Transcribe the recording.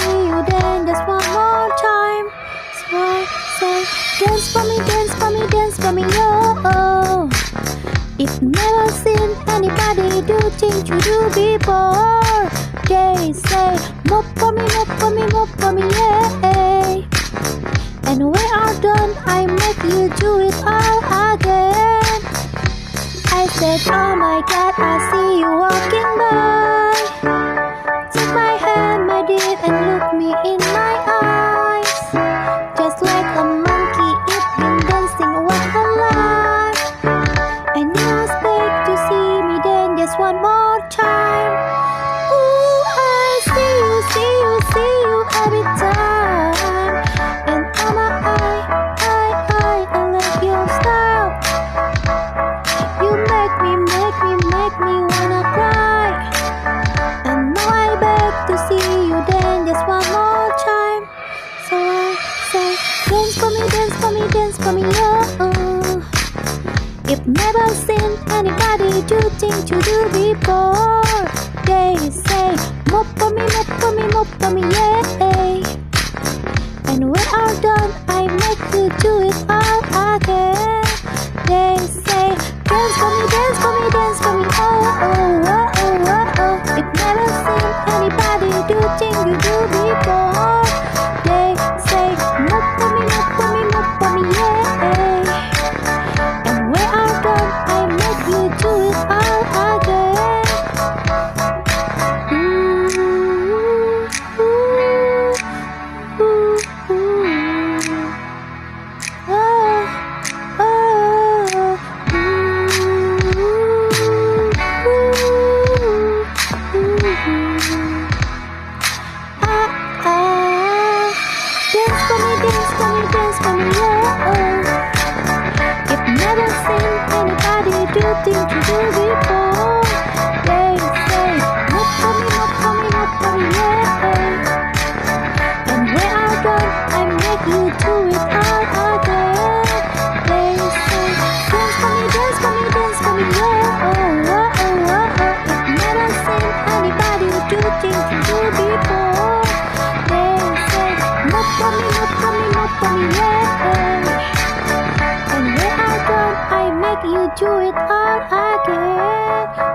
see you then just one more time. So I say, dance for me, dance for me, dance for me, oh. If never seen anybody do things you do before, they say, move for me, move for me, move for me, yeah. And when I'm done, I make you do it all again. I said, oh my God, I see you walking by. Take my hand, my dear, and look me in my eyes. Just like a monkey, it's been dancing all her life. And you expect to see me then just one more time. Ooh, I see you every time. And I'm I like your style. You make me wanna cry. And now I beg to see you then just one more time. So I say, dance for me, dance for me, dance for me, oh. If never seen anybody do things you do before, they say, move for me, move for me, move for me, yeah. And when I'm done, I make you do it all again. They say, dance for me, dance for me, dance for me, oh, oh, oh, oh, oh, oh. If never seen anybody do things you do before, they say, move for me, move for me, move for me, yeah. And when I'm done, I make you do it all again. Ooh, ooh, ooh. Oh, oh, dance for me, dance for me, dance for me, yeah. If never seen anybody do things you do before, they say, move for me, move for me, move for me, yeah. And when I'm done, I make you do it all again. They say, dance for me, dance for me, dance for me, yeah. Oh, oh, oh, oh, oh. If never seen anybody do things you do before, they say, move for me, move for me, move for me, yeah. And when I'm done, I make you do it all again.